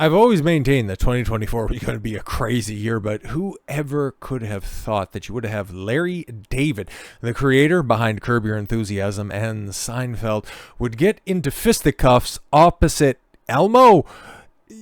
I've always maintained that 2024 was going to be a crazy year, but whoever could have thought that you would have Larry David, the creator behind Curb Your Enthusiasm and Seinfeld, would get into fisticuffs opposite Elmo?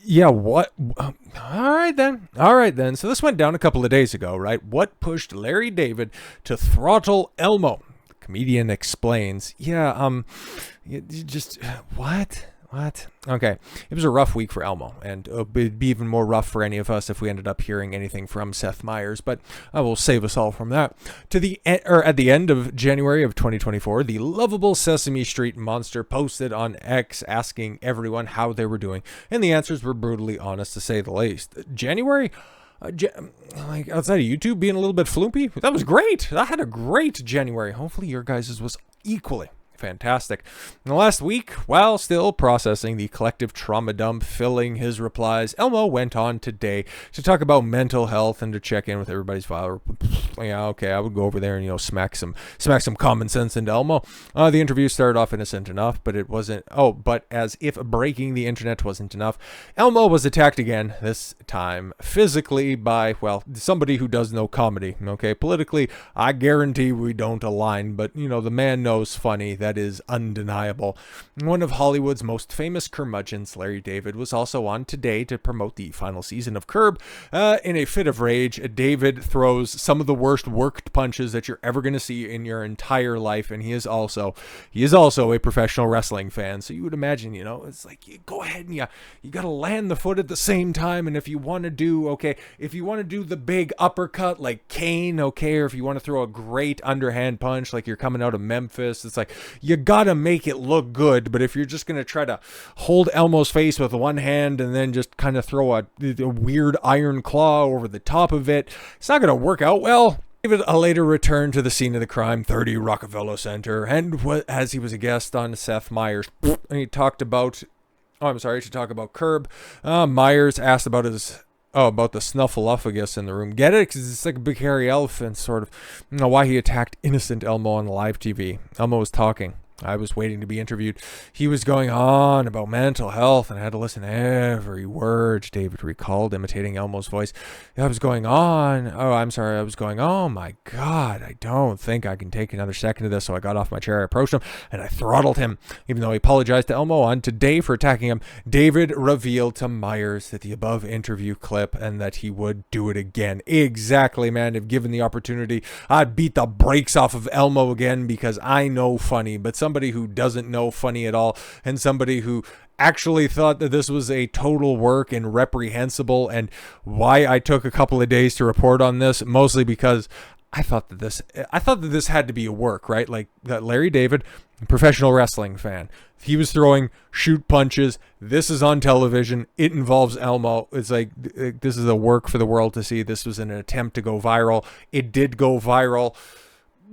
Yeah, what? All right then. All right then. So this went down a couple of days ago, right? What pushed Larry David to throttle Elmo? The comedian explains. What? What? Okay. It was a rough week for Elmo, and it'd be even more rough for any of us if we ended up hearing anything from Seth Meyers, but I will save us all from that. At the end of January of 2024, the lovable Sesame Street monster posted on X asking everyone how they were doing, and the answers were brutally honest to say the least. January? Like outside of YouTube being a little bit floopy, that was great. I had a great January. Hopefully your guys' was equally fantastic. In the last week, while still processing the collective trauma dump filling his replies, Elmo went on today to talk about mental health and to check in with everybody's file. Yeah, okay, I would go over there and smack some common sense into Elmo. The interview started off innocent enough, but it wasn't. Oh, but as if breaking the internet wasn't enough, Elmo was attacked again. This time physically by somebody who does no comedy. Okay, politically, I guarantee we don't align, but the man knows funny. That is undeniable. One of Hollywood's most famous curmudgeons, Larry David, was also on today to promote the final season of Curb. In a fit of rage, David throws some of the worst worked punches that you're ever going to see in your entire life, and he is also a professional wrestling fan. So you would imagine, it's like you go ahead and you got to land the foot at the same time. And if you want to do the big uppercut like Kane, okay, or if you want to throw a great underhand punch like you're coming out of Memphis, it's like you gotta make it look good. But if you're just gonna try to hold Elmo's face with one hand and then just kind of throw a weird iron claw over the top of it, it's not gonna work out well. David later returned to the scene of the crime, 30 Rockefeller Center, and as he was a guest on Seth Meyers, and he talked about, to talk about Curb. Myers asked about about the snuffleupagus in the room. Get it? Because it's like a big hairy elephant, sort of. Why he attacked innocent Elmo on live TV. Elmo was talking. I was waiting to be interviewed. He was going on about mental health, and I had to listen to every word, David recalled, imitating Elmo's voice. I was going on. I was going, oh my God, I don't think I can take another second of this. So I got off my chair, I approached him, and I throttled him. Even though he apologized to Elmo on today for attacking him, David revealed to Myers that the above interview clip and that he would do it again. Exactly, man. If given the opportunity, I'd beat the brakes off of Elmo again because I know funny, but somebody who doesn't know funny at all, and somebody who actually thought that this was a total work and reprehensible, and why I took a couple of days to report on this, mostly because I thought that this had to be a work, right? Like that Larry David, professional wrestling fan, he was throwing shoot punches. This is on television. It involves Elmo. It's like, this is a work for the world to see. This was an attempt to go viral. It did go viral.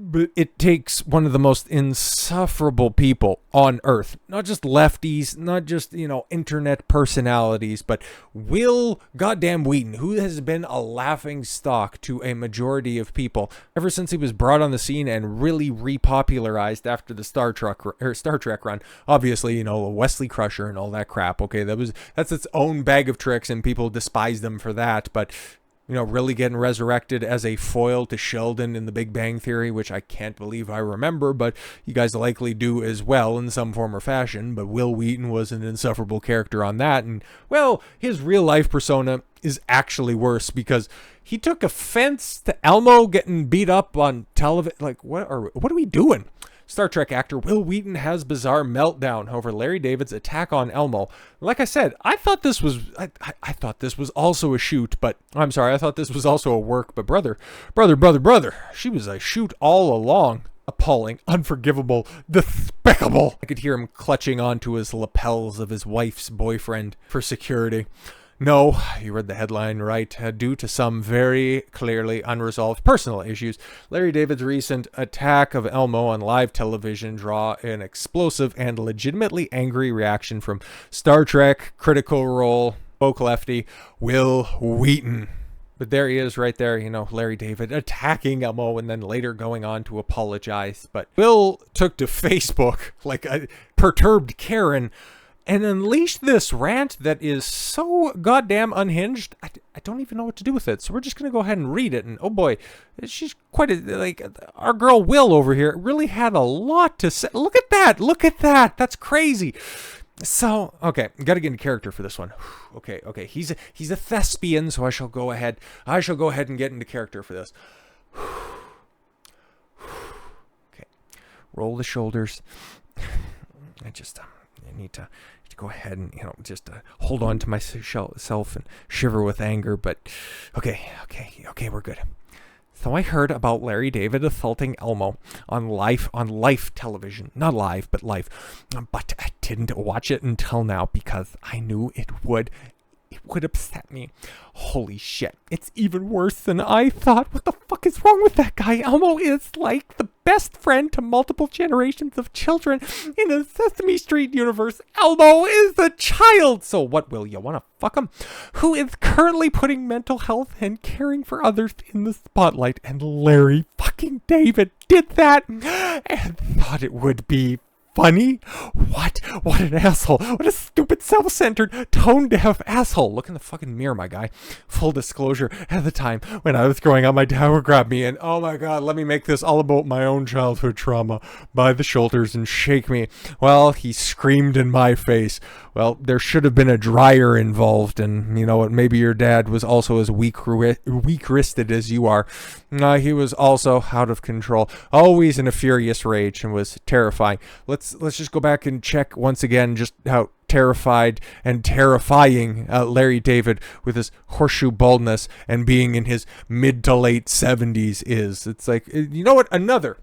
But it takes one of the most insufferable people on earth, not just lefties, not just, internet personalities, but Wil goddamn Wheaton, who has been a laughing stock to a majority of people ever since he was brought on the scene and really repopularized after the Star Trek run. Obviously, Wesley Crusher and all that crap. Okay, that's its own bag of tricks, and people despise them for that, but really getting resurrected as a foil to Sheldon in The Big Bang Theory, which I can't believe I remember, but you guys likely do as well in some form or fashion. But Wil Wheaton was an insufferable character on that, and, his real-life persona is actually worse because he took offense to Elmo getting beat up on television. Like, what are we doing? Star Trek actor Wil Wheaton has bizarre meltdown over Larry David's attack on Elmo. Like I said, I thought this was also a shoot, but I thought this was also a work, but brother, she was a shoot all along. Appalling, unforgivable, despicable. I could hear him clutching onto his lapels of his wife's boyfriend for security. No, you read the headline right. Due to some very clearly unresolved personal issues, Larry David's recent attack of Elmo on live television draw an explosive and legitimately angry reaction from Star Trek Critical Role woke lefty Wil Wheaton. But there he is right there, Larry David attacking Elmo and then later going on to apologize. But Wil took to Facebook like a perturbed Karen and unleash this rant that is so goddamn unhinged. I don't even know what to do with it. So we're just going to go ahead and read it. And oh boy, she's quite like our girl Wil over here really had a lot to say. Look at that. Look at that. That's crazy. So, okay, got to get into character for this one. Okay. He's a thespian, so I shall go ahead and get into character for this. Okay. Roll the shoulders. I need to go ahead and, just hold on to myself and shiver with anger, but okay, we're good. So I heard about Larry David assaulting Elmo on live television. Not live, but live. But I didn't watch it until now because I knew it would upset me. Holy shit. It's even worse than I thought. What the fuck is wrong with that guy? Elmo is like the best friend to multiple generations of children in the Sesame Street universe. Elmo is a child. So what, Will, you want to fuck him? Who is currently putting mental health and caring for others in the spotlight. And Larry fucking David did that and thought it would be funny? What an asshole. What a stupid, self-centered, tone-deaf asshole. Look in the fucking mirror, my guy. Full disclosure, at the time when I was growing up, my dad would grab me and, oh my god, let me make this all about my own childhood trauma by the shoulders and shake me. Well, he screamed in my face. Well, there should have been a dryer involved, and you know what, maybe your dad was also as weak-wristed as you are. He was also out of control, always in a furious rage, and was terrifying. Let's just go back and check once again just how terrified and terrifying Larry David with his horseshoe baldness and being in his mid to late 70s is. It's like, you know what, another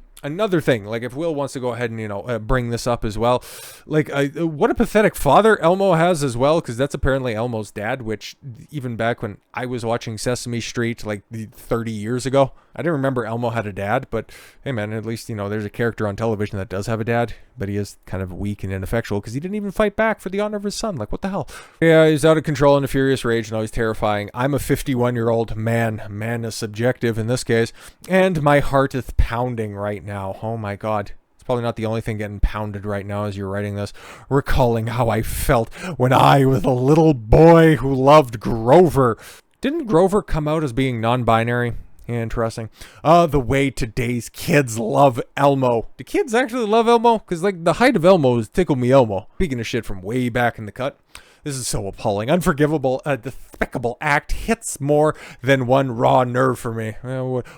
thing, like if Will wants to go ahead and bring this up as well, like what a pathetic father Elmo has as well, because that's apparently Elmo's dad, which even back when I was watching Sesame Street like 30 years ago, I didn't remember Elmo had a dad. But hey man, at least there's a character on television that does have a dad, but he is kind of weak and ineffectual because he didn't even fight back for the honor of his son. Like, what the hell? Yeah, he's out of control in a furious rage and always terrifying. I'm a 51-year-old man is subjective in this case, and my heart is pounding right now. Oh my god. It's probably not the only thing getting pounded right now as you're writing this, recalling how I felt when I was a little boy who loved Grover. Didn't Grover come out as being non-binary? Interesting. The way today's kids love Elmo. Do kids actually love Elmo? Because like the height of Elmo is Tickle Me Elmo. Speaking of shit from way back in the cut. This is so appalling, unforgivable, a despicable act hits more than one raw nerve for me.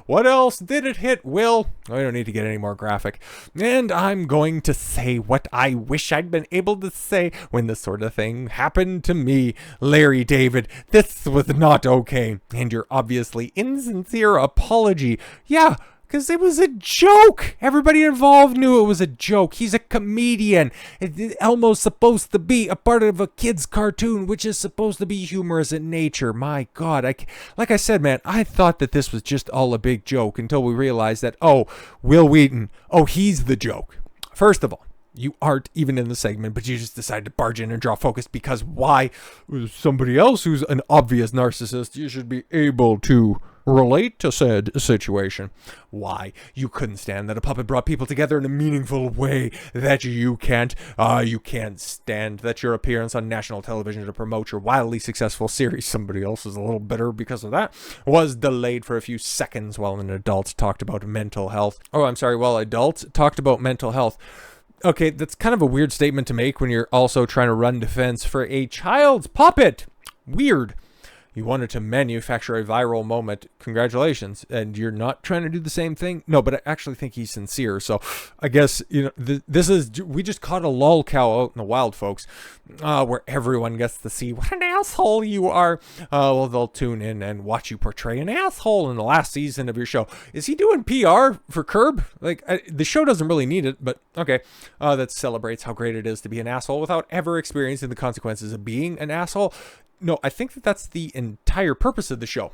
What else did it hit, Will? I don't need to get any more graphic. And I'm going to say what I wish I'd been able to say when this sort of thing happened to me. Larry David, this was not okay. And your obviously insincere apology. Yeah. Because it was a joke. Everybody involved knew it was a joke. He's a comedian. Elmo's supposed to be a part of a kid's cartoon, which is supposed to be humorous in nature. My God. Like I said, man, I thought that this was just all a big joke until we realized that, oh, Wil Wheaton, oh, he's the joke. First of all, you aren't even in the segment, but you just decide to barge in and draw focus because why? Somebody else who's an obvious narcissist, you should be able to relate to said situation. Why? You couldn't stand that a puppet brought people together in a meaningful way that you can't. You can't stand that your appearance on national television to promote your wildly successful series, somebody else is a little bitter because of that, was delayed for a few seconds while an adult talked about mental health. Oh, I'm sorry, while adults talked about mental health. Okay, that's kind of a weird statement to make when you're also trying to run defense for a child's puppet. Weird. You wanted to manufacture a viral moment. Congratulations. And you're not trying to do the same thing? No, but I actually think he's sincere. So I guess, this is, we just caught a lol cow out in the wild, folks, where everyone gets to see what an asshole you are. Well, they'll tune in and watch you portray an asshole in the last season of your show. Is he doing PR for Curb? Like, the show doesn't really need it, but okay. That celebrates how great it is to be an asshole without ever experiencing the consequences of being an asshole. No, I think that's the entire purpose of the show.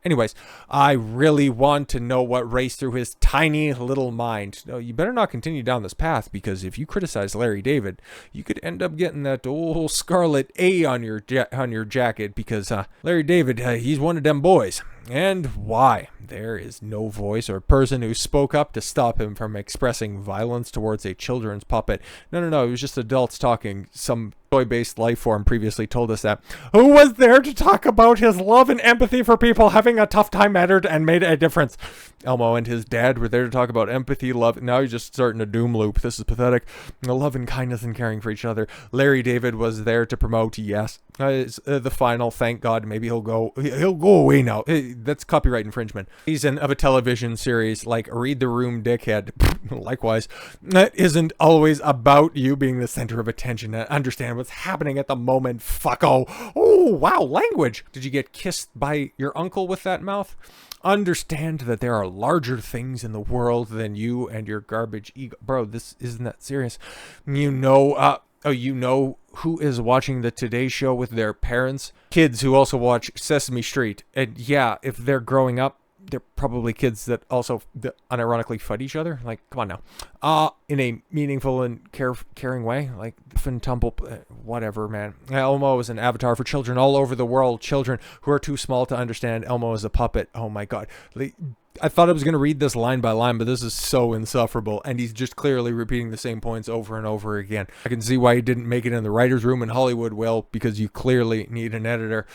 Anyways, I really want to know what raced through his tiny little mind. No, you better not continue down this path, because if you criticize Larry David, you could end up getting that old scarlet A on your jacket, because Larry David, he's one of them boys. And why? There is no voice or person who spoke up to stop him from expressing violence towards a children's puppet. No, it was just adults talking. Some toy-based life form previously told us that. Who was there to talk about his love and empathy for people having a tough time mattered and made a difference? Elmo and his dad were there to talk about empathy, love. Now he's just starting a doom loop. This is pathetic. Love and kindness and caring for each other. Larry David was there to promote, yes. The final, thank God, maybe he'll go away now. That's copyright infringement. Season of a television series like Read the Room, Dickhead. Likewise, that isn't always about you being the center of attention and understand what's happening at the moment. Fucko. Oh, wow, language. Did you get kissed by your uncle with that mouth? Understand that there are larger things in the world than you and your garbage ego. Bro, this isn't that serious. You know who is watching the Today Show with their parents? Kids who also watch Sesame Street. And yeah, if they're growing up, they're probably kids that also unironically fight each other. Like, come on now. In a meaningful and caring way. Like, fin tumble, whatever, man. Elmo is an avatar for children all over the world. Children who are too small to understand Elmo is a puppet. Oh my God. I thought I was going to read this line by line, but this is so insufferable, and he's just clearly repeating the same points over and over again. I can see why he didn't make it in the writer's room in Hollywood, Will, because you clearly need an editor.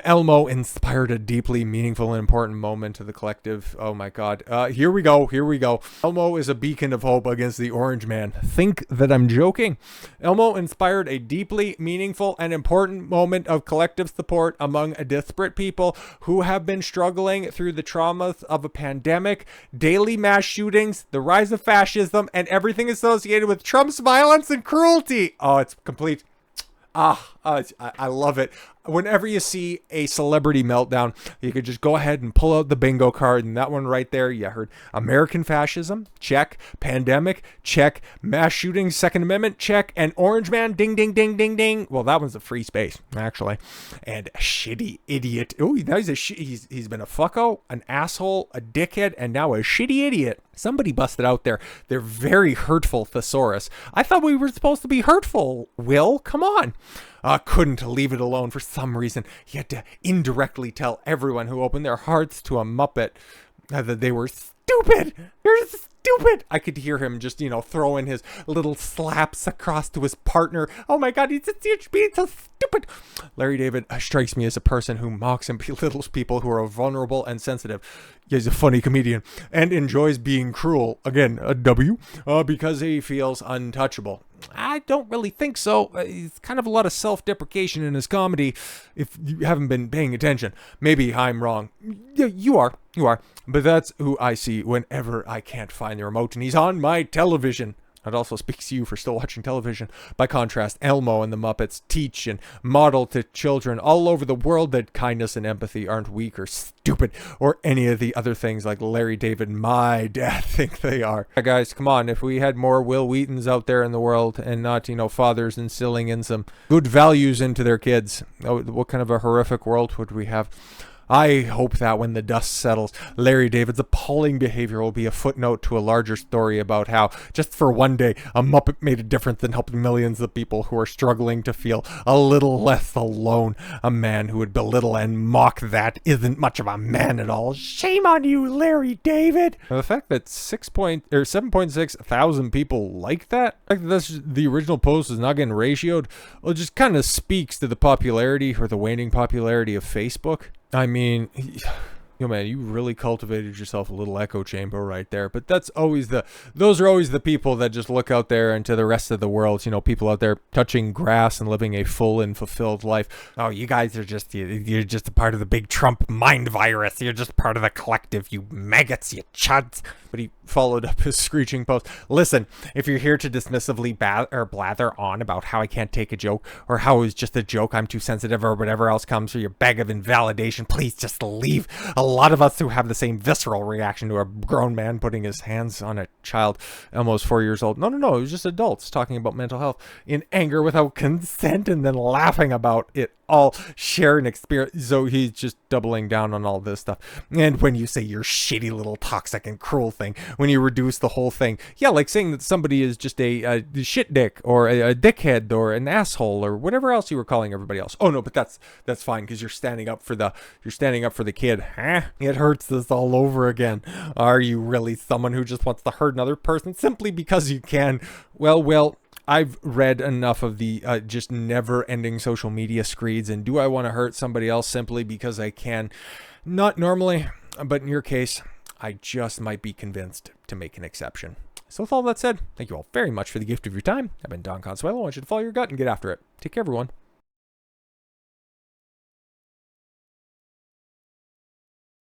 Elmo inspired a deeply meaningful and important moment to the collective. Oh my God. Here we go. Elmo is a beacon of hope against the Orange Man. Think that I'm joking? Elmo inspired a deeply meaningful and important moment of collective support among disparate people who have been struggling through the traumas of a pandemic, daily mass shootings, the rise of fascism, and everything associated with Trump's violence and cruelty. Oh, it's complete. I love it. Whenever you see a celebrity meltdown, you could just go ahead and pull out the bingo card, and that one right there, you heard American fascism, check. Pandemic, check. Mass shootings, Second Amendment, check. And Orange Man, ding, ding, ding, ding, ding. Well, that one's a free space, actually. And a shitty idiot. Oh, he's been a fucko, an asshole, a dickhead, and now a shitty idiot. Somebody busted out their very hurtful thesaurus. I thought we were supposed to be hurtful, Will. Come on. Couldn't leave it alone for some reason. He had to indirectly tell everyone who opened their hearts to a Muppet that they were stupid. You're stupid. I could hear him just, throwing his little slaps across to his partner. Oh my God, he's being so stupid. Larry David strikes me as a person who mocks and belittles people who are vulnerable and sensitive. He's a funny comedian and enjoys being cruel. Again, a W, because he feels untouchable. I don't really think so. It's kind of a lot of self-deprecation in his comedy if you haven't been paying attention. Maybe I'm wrong. Yeah, you are. But that's who I see whenever I can't find the remote and he's on my television. It also speaks to you for still watching television. By contrast, Elmo and the Muppets teach and model to children all over the world that kindness and empathy aren't weak or stupid or any of the other things like Larry David and my dad think they are. Yeah, guys, come on. If we had more Wil Wheatons out there in the world and not, fathers instilling in some good values into their kids, what kind of a horrific world would we have? I hope that when the dust settles, Larry David's appalling behavior will be a footnote to a larger story about how, just for one day, a Muppet made a difference and helped millions of people who are struggling to feel a little less alone. A man who would belittle and mock that isn't much of a man at all. Shame on you, Larry David! The fact that 7.6 thousand people liked that, the original post is not getting ratioed, well, it just kind of speaks to the popularity or the waning popularity of Facebook. I mean, man, you really cultivated yourself a little echo chamber right there. But those are always the people that just look out there into the rest of the world. People out there touching grass and living a full and fulfilled life. Oh, you guys are you're just a part of the big Trump mind virus. You're just part of the collective, you maggots, you chuds. But he followed up his screeching post. Listen, if you're here to dismissively blather on about how I can't take a joke or how it was just a joke, I'm too sensitive or whatever else comes for your bag of invalidation, please just leave. A lot of us who have the same visceral reaction to a grown man putting his hands on a child almost 4 years old. No, it was just adults talking about mental health in anger without consent and then laughing about it all share an experience. So he's just doubling down on all this stuff. And when you say your shitty little toxic and cruel thing, when you reduce the whole thing, yeah, like saying that somebody is just a shit dick or a dickhead or an asshole or whatever else you were calling everybody else. Oh no, but that's fine because you're standing up for the kid. Huh? It hurts this all over again. Are you really someone who just wants to hurt another person simply because you can? Well, I've read enough of the just never-ending social media screeds, and do I want to hurt somebody else simply because I can? Not normally, but in your case, I just might be convinced to make an exception. So with all that said, thank you all very much for the gift of your time. I've been Don Consuelo. I want you to follow your gut and get after it. Take care, everyone.